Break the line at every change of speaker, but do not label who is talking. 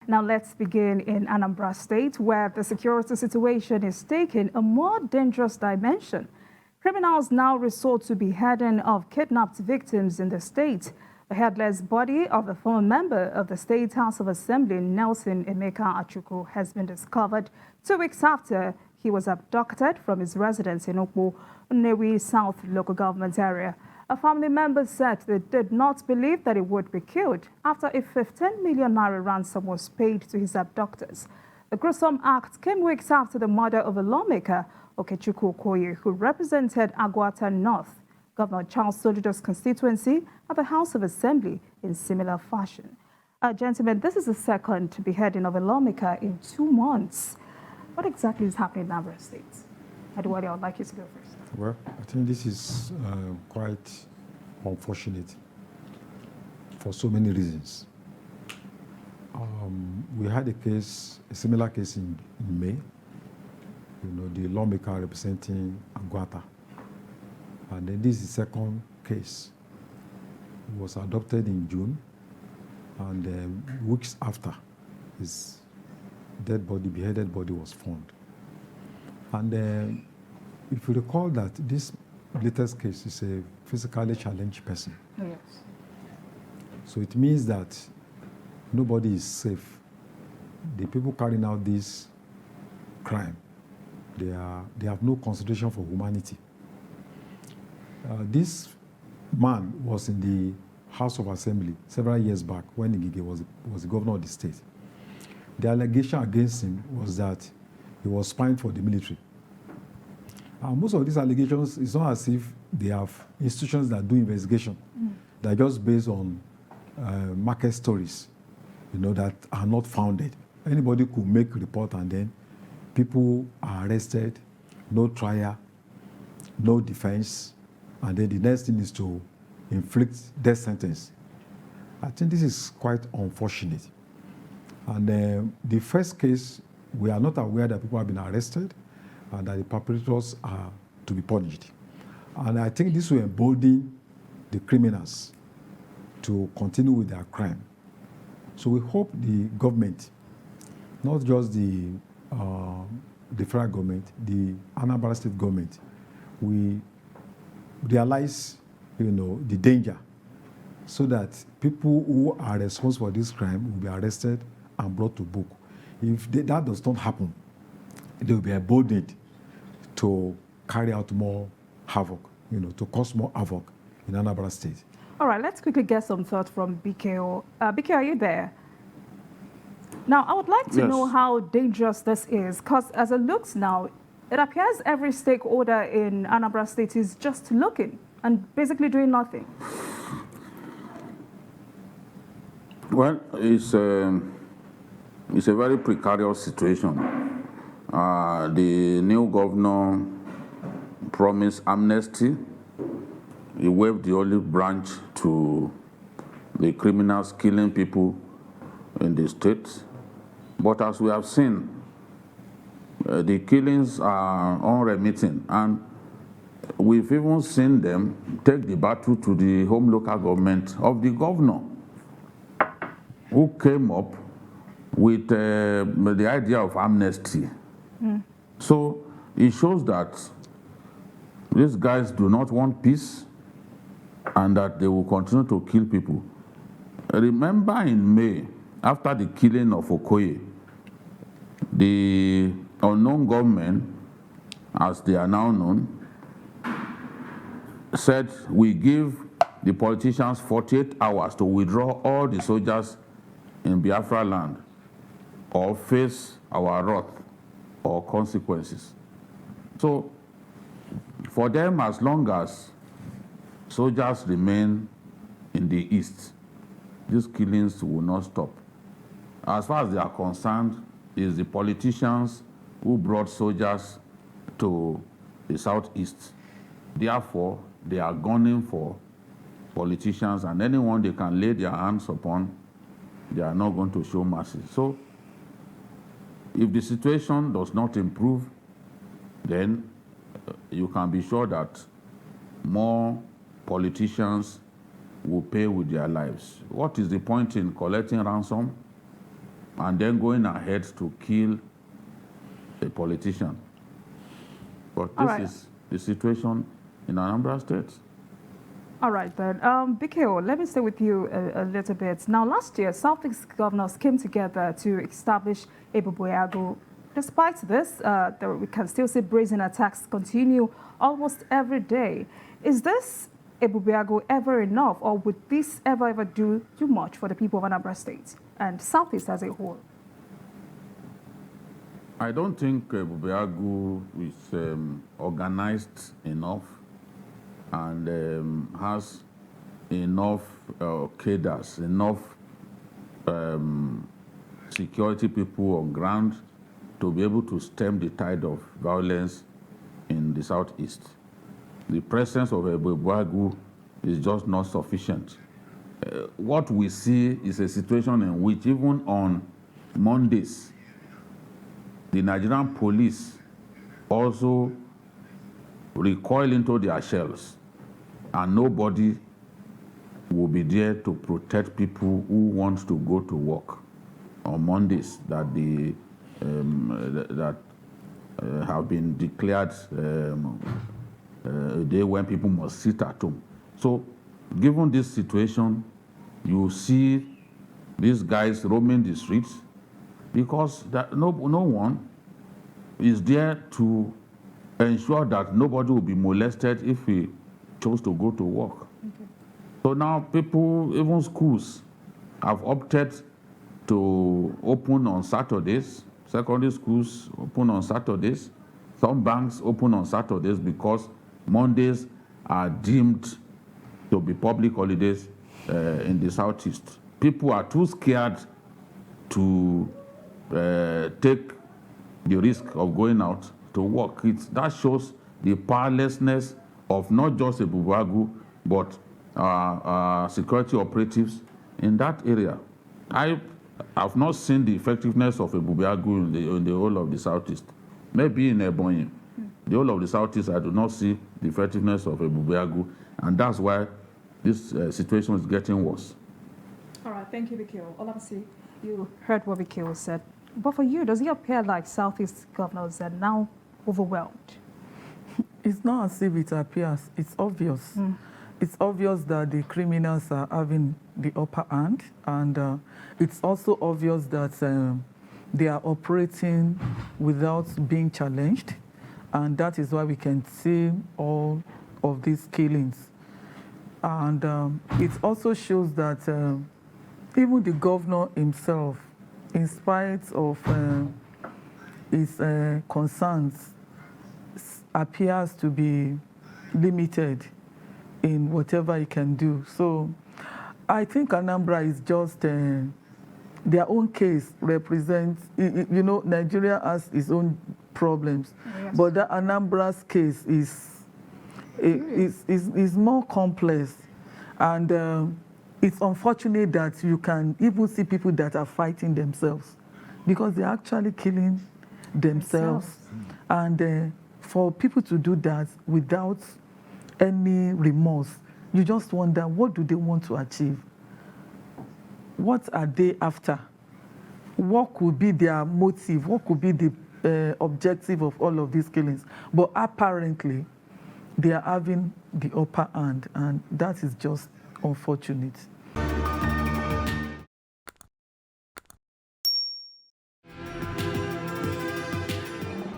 Now let's begin in Anambra State, where the security situation is taking a more dangerous dimension. Criminals now resort to beheading of kidnapped victims in the state. The headless body of a former member of the State House of Assembly, Emeka Achukwu, has been discovered 2 weeks after he was abducted from his residence in Ukpor, Nnewi South local government area. A family member said they did not believe that he would be killed after a 15 million naira ransom was paid to his abductors. The gruesome act came weeks after the murder of a lawmaker, Ukpor, who represented Agwata North, Governor Charles Soludo's constituency, at the House of Assembly in similar fashion. Gentlemen, this is the second beheading of a lawmaker in 2 months. What exactly is happening in Anambra State? Adewale, I would like you to go first.
Well, I think this is quite unfortunate for so many reasons. We had a similar case in May. The lawmaker representing Agwata. And then this is the second case. He was adopted in June, and weeks after, his beheaded body was found. And if you recall that this latest case is a physically challenged person.
Yes.
So it means that nobody is safe. The people carrying out this crime, they have no consideration for humanity. This man was in the House of Assembly several years back when Ngige was the governor of the state. The allegation against him was that he was spying for the military. Most of these allegations, it's not as if they have institutions that do investigation. They're just based on market stories, that are not founded. Anybody could make a report and then people are arrested, no trial, no defense, and then the next thing is to inflict death sentence. I think this is quite unfortunate. And the first case, we are not aware that people have been arrested and that the perpetrators are to be punished. And I think this will embolden the criminals to continue with their crime. So we hope the government, not just the federal government, the Anambra State government, we realize, the danger, so that people who are responsible for this crime will be arrested and brought to book. If that does not happen, they will be emboldened to carry out more havoc, to cause more havoc in Anambra State.
All right, let's quickly get some thoughts from BKO. BKO, are you there? Now, I would like to know how dangerous this is, because as it looks now, it appears every stakeholder in Anambra State is just looking and basically doing nothing.
Well, it's a very precarious situation. The new governor promised amnesty. He waved the olive branch to the criminals killing people in the state. But as we have seen, the killings are unremitting, and we've even seen them take the battle to the home local government of the governor, who came up with the idea of amnesty. So it shows that these guys do not want peace and that they will continue to kill people. Remember in May, after the killing of Okoye, the unknown gunmen, as they are now known, said we give the politicians 48 hours to withdraw all the soldiers in Biafra land or face our wrath or consequences. So for them, as long as soldiers remain in the east, these killings will not stop. As far as they are concerned, it's the politicians who brought soldiers to the southeast. Therefore, they are gunning for politicians, and anyone they can lay their hands upon, they are not going to show mercy. So if the situation does not improve, then you can be sure that more politicians will pay with their lives. What is the point in collecting ransom and then going ahead to kill a politician. But this is the situation in Anambra State.
All right, then. Bikeo, let me stay with you a little bit. Now, last year, Southeast governors came together to establish Ebubeagụ. Despite this, we can still see brazen attacks continue almost every day. Is this Ebubeagụ ever enough, or would this ever do too much for the people of Anambra State and Southeast as a whole?
I don't think Ebubeagụ is organized enough and has enough cadres, enough security people on ground to be able to stem the tide of violence in the Southeast. The presence of Ebubeagụ is just not sufficient. What we see is a situation in which even on Mondays, the Nigerian police also recoil into their shells, and nobody will be there to protect people who want to go to work on Mondays that have been declared a day when people must sit at home. So, given this situation, you see these guys roaming the streets because no one is there to ensure that nobody will be molested if he chose to go to work. Okay. So now people, even schools, have opted to open on Saturdays. Secondary schools open on Saturdays. Some banks open on Saturdays because Mondays are deemed to be public holidays in the Southeast. People are too scared to take the risk of going out to work. That shows the powerlessness of not just Ebubeagụ, but security operatives in that area. I have not seen the effectiveness of Ebubeagụ in the whole of the Southeast. Maybe in Ebonyi. The whole of the Southeast, I do not see the effectiveness of Ebubeagụ, and that's why this situation is getting worse.
All right, thank you, Bikeo. Olabisi, you heard what Bikeo said. But for you, does it appear like Southeast governors are now overwhelmed?
It's not as if it appears. It's obvious. It's obvious that the criminals are having the upper hand, and it's also obvious that they are operating without being challenged, and that is why we can see all of these killings. And it also shows that even the governor himself, in spite of his concerns, appears to be limited in whatever he can do. So I think Anambra is just their own case represents, you know, Nigeria has its own problems, yes. But the Anambra's case is more complex, and it's unfortunate that you can even see people that are fighting themselves because they're actually killing themselves. And for people to do that without any remorse, you just wonder, what do they want to achieve? What are they after? What could be their motive? What could be the objective of all of these killings? But apparently, they are having the upper hand, and that is just unfortunate.